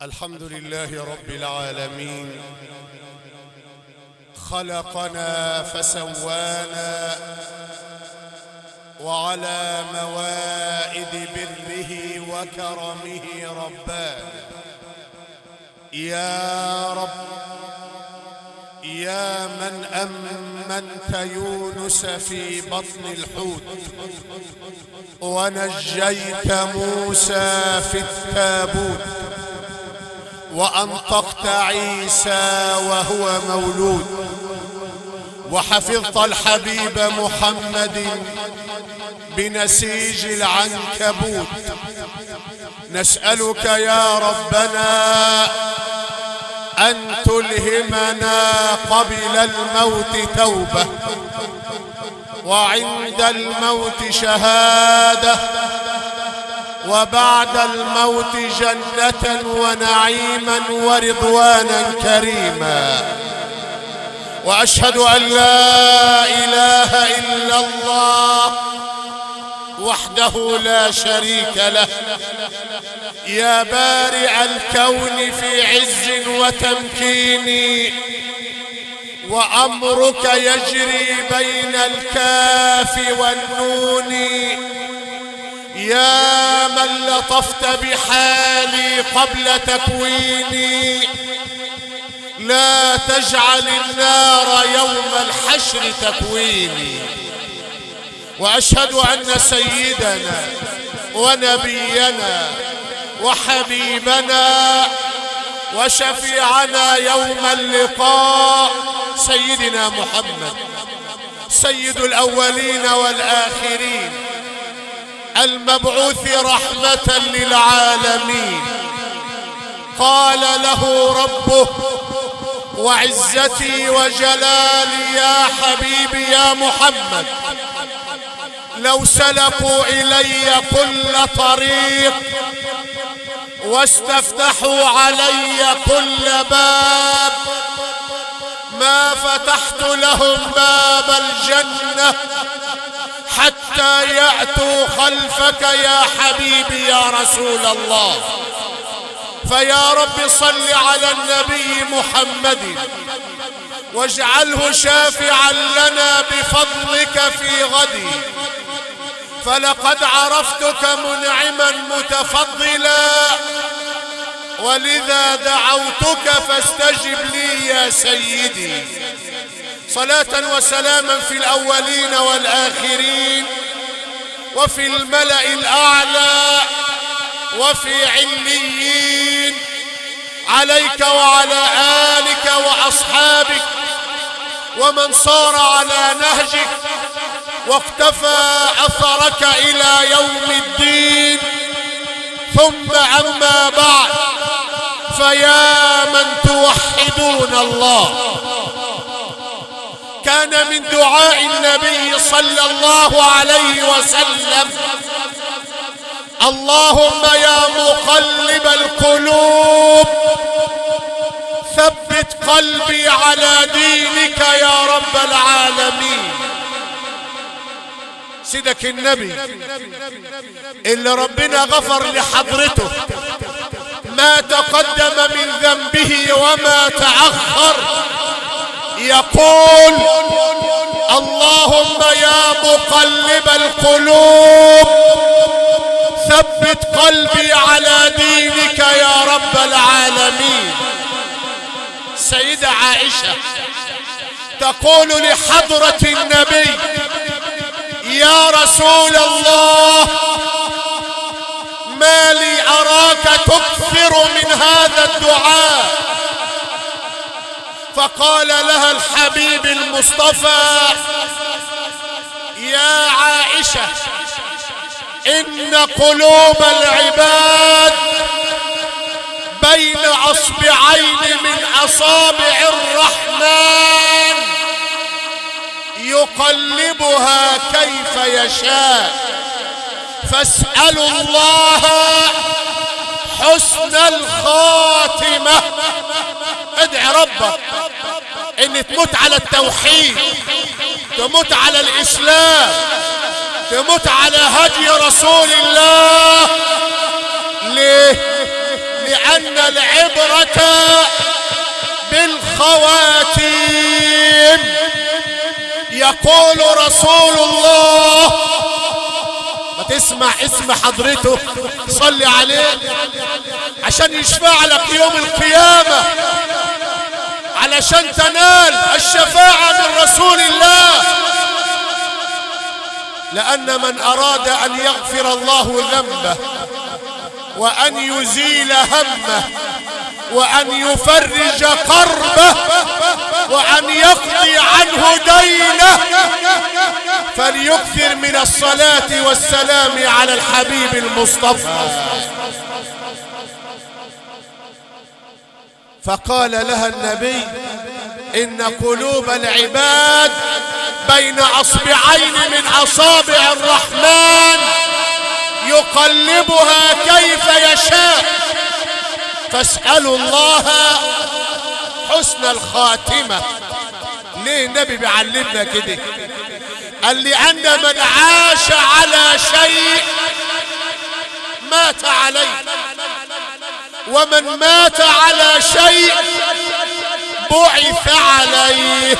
الحمد لله رب العالمين، خلقنا فسوانا وعلى موائد بره وكرمه ربانا. يا رب يا من أمنت يونس في بطن الحوت ونجيت موسى في التابوت وأنطقت عيسى وهو مولود وحفظت الحبيب محمد بنسيج العنكبوت، نسألك يا ربنا أن تلهمنا قبل الموت توبة وعند الموت شهادة وبعد الموت جنة ونعيما ورضوانا كريما. وأشهد أن لا إله إلا الله وحده لا شريك له، يا بارئ الكون في عز وتمكين، وأمرك يجري بين الكاف والنون، يا من لطفت بحالي قبل تكويني، لا تجعل النار يوم الحشر تكويني. وأشهد أن سيدنا ونبينا وحبيبنا وشفيعنا يوم اللقاء سيدنا محمد سيد الأولين والآخرين، المبعوث رحمة للعالمين، قال له ربه وعزتي وجلالي يا حبيبي يا محمد لو سلكوا إلي كل طريق واستفتحوا علي كل باب ما فتحت لهم باب الجنة حتى يأتوا خلفك يا حبيبي يا رسول الله. فيا رب صل على النبي محمد واجعله شافعا لنا بفضلك في غدي، فلقد عرفتك منعما متفضلا، ولذا دعوتك فاستجب لي يا سيدي. صلاة وسلاما في الأولين والآخرين وفي الملأ الأعلى وفي عليين، عليك وعلى آلك وأصحابك ومن صار على نهجك واقتفى أثرك إلى يوم الدين. ثم أما بعد، فيا من توحدون الله، كان من دعاء النبي صلى الله عليه وسلم: اللهم يا مقلب القلوب ثبت قلبي على دينك يا رب العالمين. سيدك النبي اللي ربنا غفر لحضرته ما تقدم من ذنبه وما تأخر، يقول: اللهم يا مقلب القلوب ثبت قلبي على دينك يا رب العالمين. سيدة عائشة تقول لحضرة النبي: يا رسول الله، ما لي أراك تكثر من هذا الدعاء؟ فقال لها الحبيب المصطفى: يا عائشة، إن قلوب العباد بين أصبعين من أصابع الرحمن يقلبها كيف يشاء، فاسألوا الله حسن الخاتمة. ادعي ربك ان تموت على التوحيد، تموت على الإسلام، تموت على هدي رسول الله. ليه؟ لأن العبرة بالخواتيم. يقول رسول الله، ما تسمع اسم حضرته صلي عليه عشان يشفع لك يوم القيامة، علشان تنال الشفاعة من رسول الله. لأن من أراد أن يغفر الله ذنبه وأن يزيل همه وأن يفرج كربه وأن يقضي عنه دينه فليكثر من الصلاة والسلام على الحبيب المصطفى. فقال لها النبي: إن قلوب العباد بين أصبعين من أصابع الرحمن يقلبها كيف يشاء، فاسألوا الله حسن الخاتمة. ليه النبي بيعلمنا كده؟ قال لي أن من عاش على شيء مات عليه، ومن مات على شيء بعث عليه.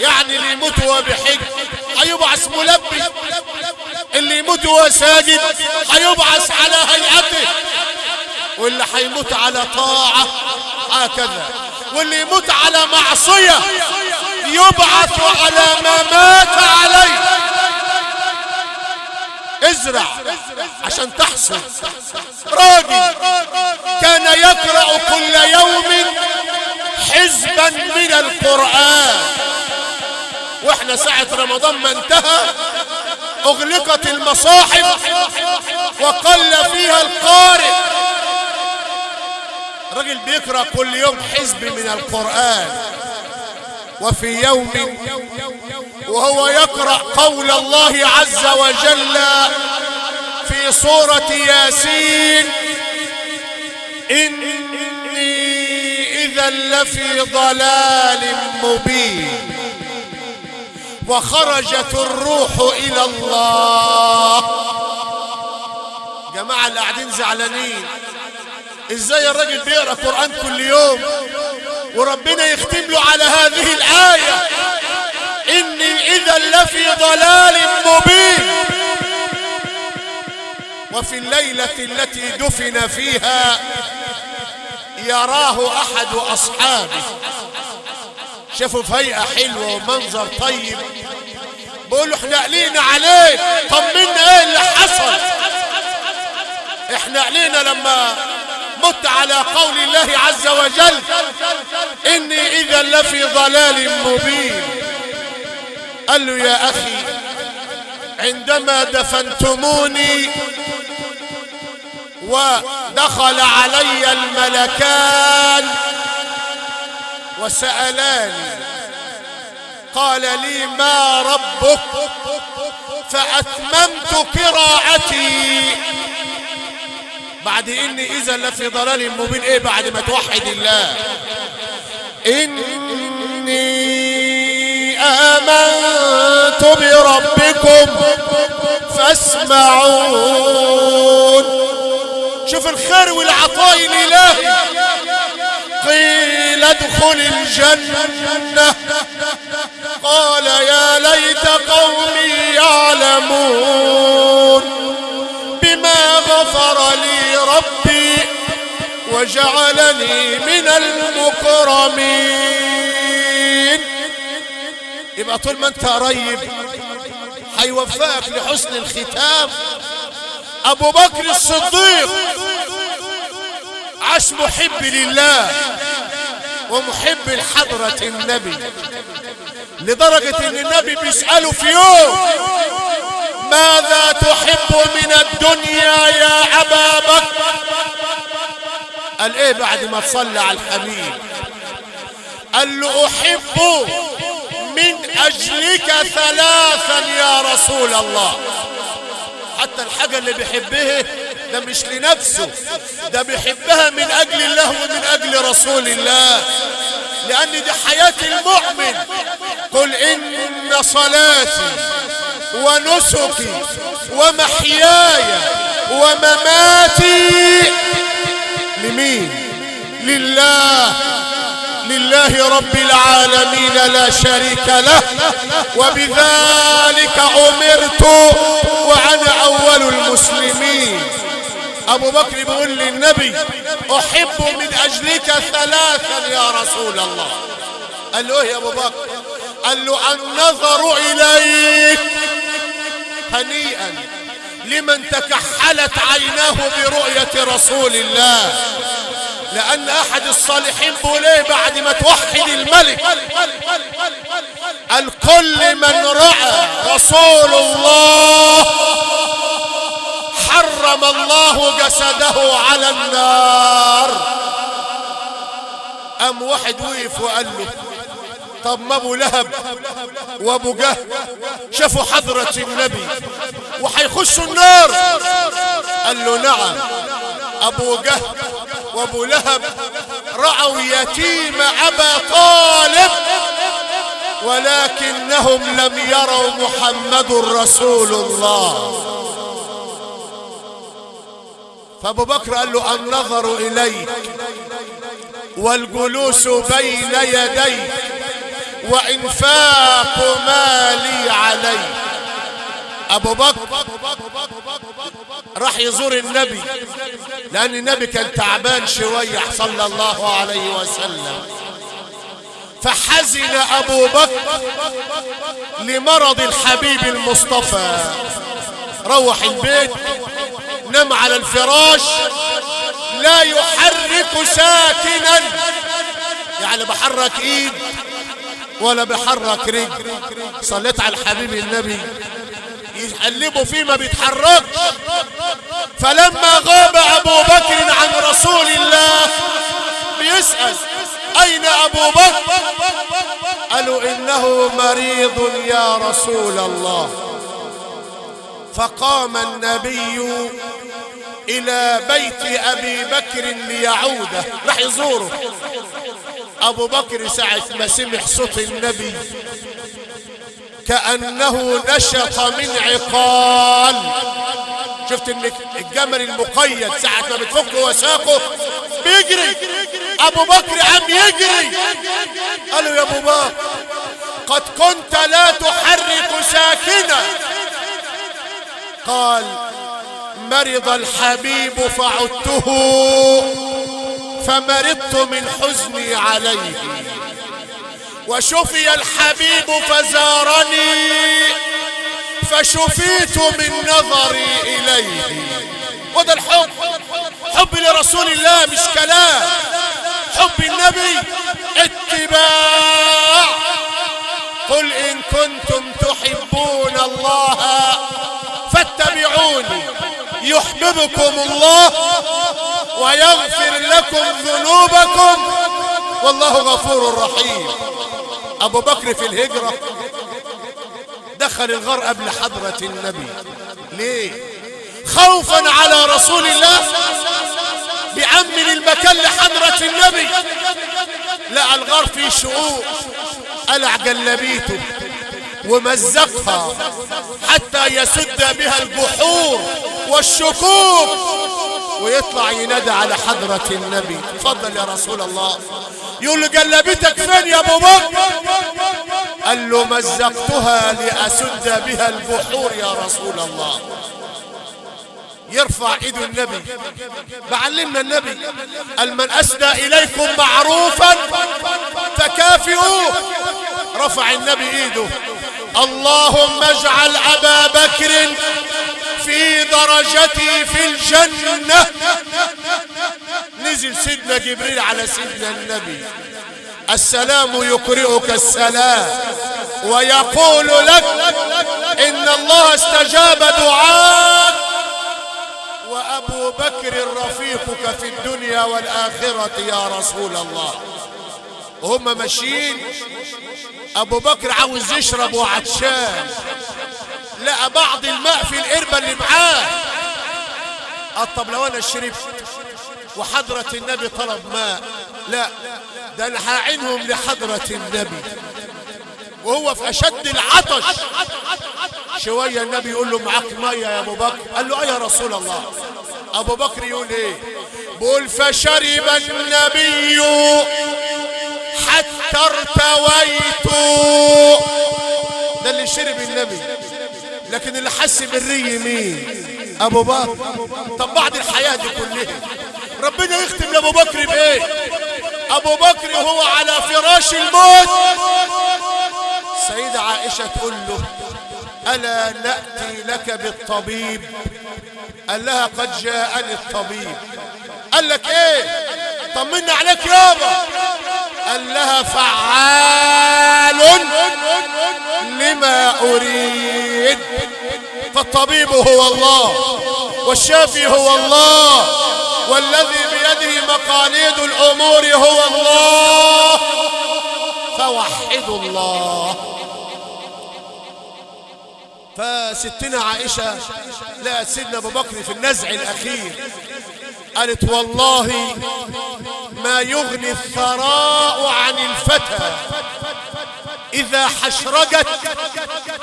يعني اللي يموت وهو بحج هيبعث ملبي، اللي يموت وهو ساجد هيبعث على هيئته، واللي هيموت على طاعة هكذا، واللي يموت على معصية يبعث على ما مات عليه. ازرع عشان تحصل. راجل كان يقرأ كل يوم حزبا من القرآن، واحنا ساعة رمضان ما انتهى اغلقت المصاحف وقل فيها القارئ. رجل بيقرأ كل يوم حزب من القرآن، وفي يوم وهو يقرأ قول الله عز وجل في سورة ياسين: إني إذا لفي ضلال مبين، وخرجت الروح إلى الله. جماعة اللي قاعدين زعلانين، ازاي الراجل بيقرأ قرآن كل يوم وربنا يختم له على هذه الآية: إني إذا لفي ضلال مبين. وفي الليلة التي دفن فيها يراه أحد أصحابه، شافوا في هيئة حلوة ومنظر طيب، بقول له: احنا قلقنا عليك، طمنا ايه اللي حصل؟ احنا قلقنا لما مت على قول الله عز وجل: إني إذا لفي ضلال مبين. قال له: يا أخي، عندما دفنتموني ودخل علي الملكان وسألاني، قال لي: ما ربك؟ فأتممت قراءتي. بعد إني إذا لفي ضلال مبين ايه بعد ما توحد الله؟ إني آمنت بربكم فاسمعون. شوف الخير والعطاء الإلهي. قيل ادخل الجنة، قال: يا ليت قومي يعلمون بما غفر لي ربي وجعلني من المكرمين. يبقى طول ما انت قريب هيوفقك لحسن الختام. ابو بكر الصديق عاش محب لله ومحب لحضرة النبي، لدرجة ان النبي بيسأله في يوم: ماذا تحب من الدنيا يا أبا بكر؟ قال ايه بعد ما تصلى على الحبيب؟ قال له: احب من اجلك ثلاثا يا رسول الله. حتى الحاجة اللي بيحبها ده مش لنفسه، ده بيحبها من اجل الله ومن اجل رسول الله، لان دي حياة المؤمن. قل ان صلاتي ونسكي ومحياي ومماتي لله رب العالمين لا شريك له، وبذلك أمرت وأنا أول المسلمين. أبو بكر بيقول للنبي أحب من أجلك ثلاثا يا رسول الله. قال له إيه يا أبو بكر؟ قال له النظر إليك هنيئا لمن تكحلت عيناه برؤية رسول الله. لأن أحد الصالحين بيقول إيه بعد ما توحد الملك؟ قال كل من رأى رسول الله حرم الله جسده على النار. قام واحد وقف وقال له طب ما ابو لهب وابو جهل شافوا حضرة النبي وحيخشوا النار؟ قال له نعم، ابو جهل وابو لهب رأوا يتيم ابا طالب ولكنهم لم يروا محمد رسول الله. فابو بكر قال له النظر اليك والجلوس بين يديك وانفاق مالي عليك. ابو بكر راح يزور النبي لان النبي كان تعبان شويه صلى الله عليه وسلم، فحزن ابو بكر لمرض الحبيب المصطفى. روح البيت نام على الفراش لا يحرك ساكنا، يعني بحرك ايد ولا بحرك رجل. صليت على الحبيب النبي يقلبوا فيه ما بيتحركش. فلما غاب ابو بكر عن رسول الله بيسأل اين ابو بكر؟ قالوا انه مريض يا رسول الله. فقام النبي الى بيت ابي بكر ليعوده، راح يزوره. ابو بكر ساعة ما سمع صوت النبي كأنه نشط من عقال. شفت الجمل المقيد ساعة ما بتفك وساقه بيجري، ابو بكر عم يجري. قالوا يا ابو بكر قد كنت لا تحرك ساكنا. قال مرض الحبيب فعدته فمرضت من حزني عليه، وشفي الحبيب فزارني فشفيت من نظري إليه. وده الحب، حب لرسول الله مش كلام. حب النبي اتباع. قل إن كنتم تحبون الله فاتبعوني يحببكم الله ويغفر لكم ذنوبكم والله غفور رحيم. ابو بكر في الهجرة دخل الغار قبل حضرة النبي. ليه؟ خوفا على رسول الله بيعمل المكان لحضرة النبي. لقى الغار فيه شقوق، قلع جلبيته ومزقها حتى يسد بها البحور والشكوك ويطلع ينادى على حضرة النبي. تفضل يا رسول الله. يقول له جلبيتك فين يا ابو بكر؟ قال له مزقتها لأسد بها البحور يا رسول الله. يرفع ايده النبي، بعلمنا النبي قال من اسدى اليكم معروفا فكافئوه. رفع النبي ايده اللهم اجعل ابا بكر في درجتي في الجنة. نزل سيدنا جبريل على سيدنا النبي السلام يقرئك السلام ويقول لك ان الله استجاب دعاك وابو بكر رفيقك في الدنيا والاخرة يا رسول الله. هم ماشيين ابو بكر عاوز يشرب وعطشان، لقى بعض الماء في القربة اللي معاه. قال طب لو انا شربت وحضرة النبي طلب ماء، لا ده انا هعينهم لحضرة النبي وهو في اشد العطش. شوية النبي يقول له معاك مية يا ابو بكر؟ قال له يا رسول الله. ابو بكر يقول ايه؟ بقول فشرب النبي حتى ارتويت. ده اللي شرب النبي، لكن اللي حس بالري مين؟ ابو بكر. طب بعد الحياة دي كلها ربنا يختم لابو بكر بايه؟ ابو بكر هو على فراش الموت سيدة عائشة تقول له ألا نأتي لك بالطبيب؟ قال لها قد جاءني الطبيب. قال لك ايه؟ طمنا عليك يابا. قال لها فعال لما أريد. فالطبيب هو الله والشافي هو الله والذي بيده مقاليد الأمور هو الله، فوحدوا الله. فستنا عائشة لقت سيدنا أبو بكر في النزع الأخير، قالت والله ما يغني الثراء عن الفتى إذا حشرجت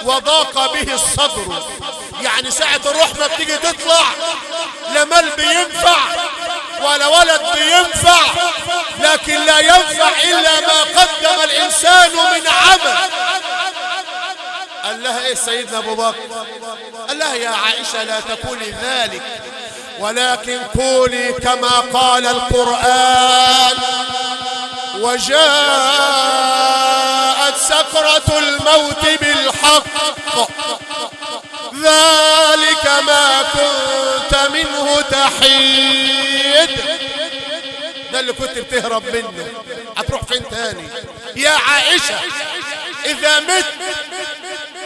وضاق به الصدر. يعني ساعة الروح ما بتيجي تطلع لا مال بينفع ولا ولد بينفع، لكن لا ينفع إلا ما قدم الإنسان من عمل. قال لها ايه سيدنا ابو بكر؟ قال لها يا عائشة لا تقولي ذلك، ولكن قولي كما قال القرآن وجاءت سكرة الموت بالحق ذلك ما كنت منه تحيد. ده اللي كنت بتهرب منه، هتروح فين تاني؟ يا عائشة إذا مت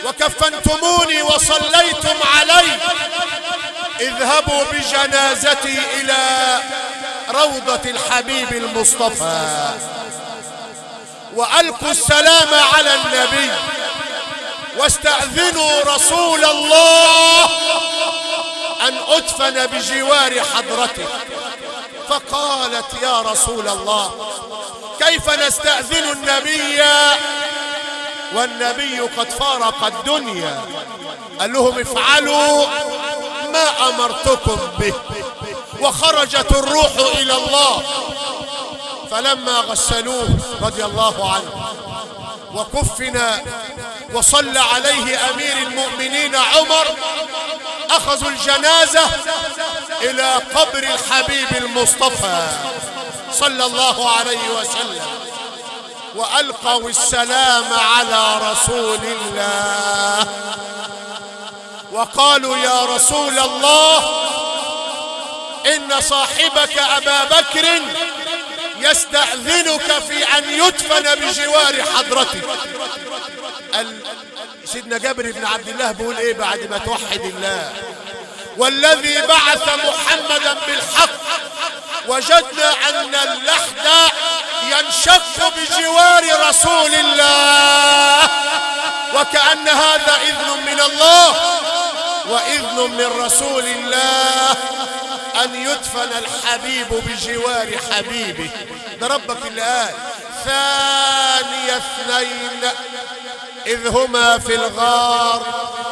وكفنتموني وصليتم علي اذهبوا بجنازتي إلى روضة الحبيب المصطفى وألقوا السلام على النبي واستأذنوا رسول الله أن أدفن بجوار حضرته. فقالت يا رسول الله كيف نستأذن النبي والنبي قد فارق الدنيا؟ قال لهم افعلوا ما أمرتكم به. وخرجت الروح إلى الله. فلما غسلوه رضي الله عنه وكفنا وصلى عليه أمير المؤمنين عمر، أخذوا الجنازة إلى قبر الحبيب المصطفى صلى الله عليه وسلم وألقوا السلام على رسول الله وقالوا يا رسول الله إن صاحبك أبا بكر يستأذنك في أن يدفن بجوار حضرتك. سيدنا جابر بن عبد الله بيقول ايه بعد ما توحد الله؟ والذي بعث محمدا بالحق وجدنا أن اللحد ينشق بجوار رسول الله، وكأن هذا إذن من الله وإذن من رسول الله أن يدفن الحبيب بجوار حبيبه. ده ربك اللي قال ثاني اثنين إذ هما في الغار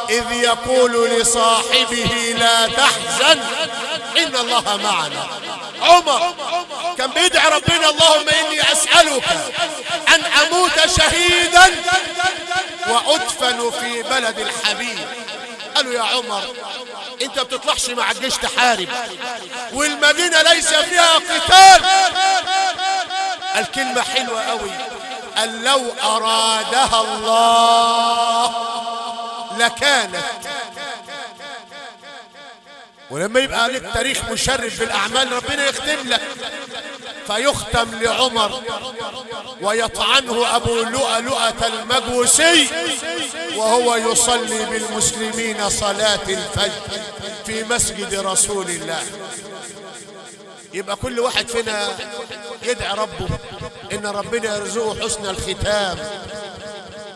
إذ يقول لصاحبه لا تحزن إن الله معنا. عمر كان بيدعي ربنا اللهم إني أسألك أن أموت شهيدا وأدفن في بلد الحبيب. قالوا يا عمر انت بتطلعش مع الجيش تحارب والمدينة ليس فيها قتال. الكلمة حلوة قوي، قال لو أرادها الله لكانت. ولما يبقى لك تاريخ مشرف بالأعمال ربنا يختم لك. فيختم لعمر ويطعنه أبو لؤلؤة المجوسي وهو يصلي بالمسلمين صلاة الفجر في مسجد رسول الله. يبقى كل واحد فينا يدعي ربه إن ربنا يرزقه حسن الختام،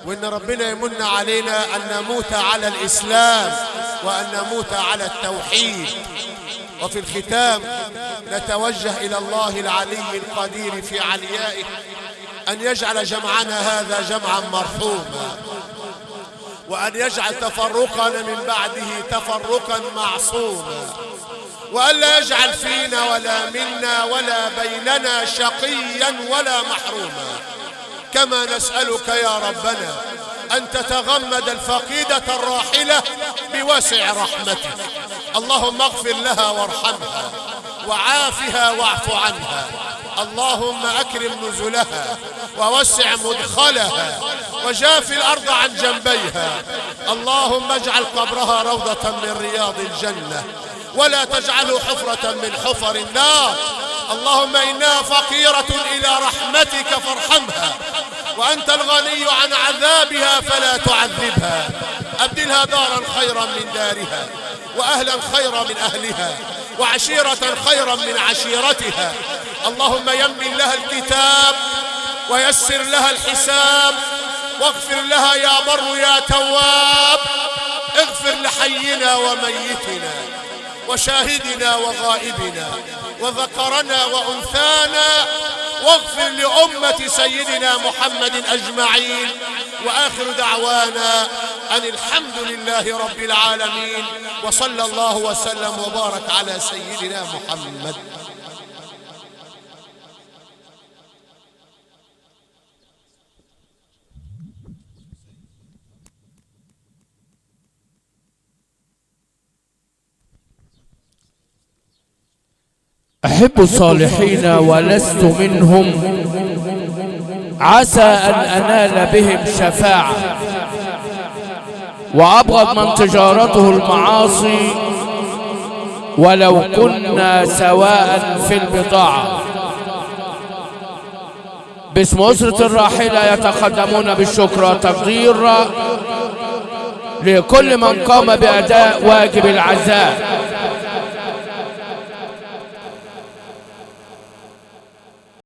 وإن ربنا يمن علينا أن نموت على الإسلام وأن نموت على التوحيد. وفي الختام نتوجه إلى الله العلي القدير في عليائه أن يجعل جمعنا هذا جمعا مرحوما، وأن يجعل تفرقنا من بعده تفرقا معصوما، وألا يجعل فينا ولا منا ولا بيننا شقيا ولا محروما. كما نسألك يا ربنا أن تتغمد الفقيدة الراحلة بوسع رحمتك. اللهم اغفر لها وارحمها وعافها واعف عنها. اللهم أكرم نزلها ووسع مدخلها وجاف الأرض عن جنبيها. اللهم اجعل قبرها روضة من رياض الجنة ولا تجعله حفرة من حفر النار. اللهم إنها فقيرة إلى رحمتك فارحمها، وأنت الغني عن عذابها فلا تعذبها. أبدلها دارا خيرا من دارها، وأهلا خيرا من أهلها، وعشيرة خيرا من عشيرتها. اللهم يمن لها الكتاب ويسر لها الحساب، واغفر لها يا بر يا تواب. اغفر لحينا وميتنا وشاهدنا وغائبنا وذكرنا وأنثانا، واغفر لأمة سيدنا محمد أجمعين. وآخر دعوانا أن الحمد لله رب العالمين، وصلى الله وسلم وبارك على سيدنا محمد. أحب الصالحين ولست منهم، عسى أن أنال بهم شفاعة، وأبغض من تجارته المعاصي ولو كنا سواء في البضاعة. باسم أسرة الراحلة يتقدمون بالشكر والتقدير لكل من قام بأداء واجب العزاء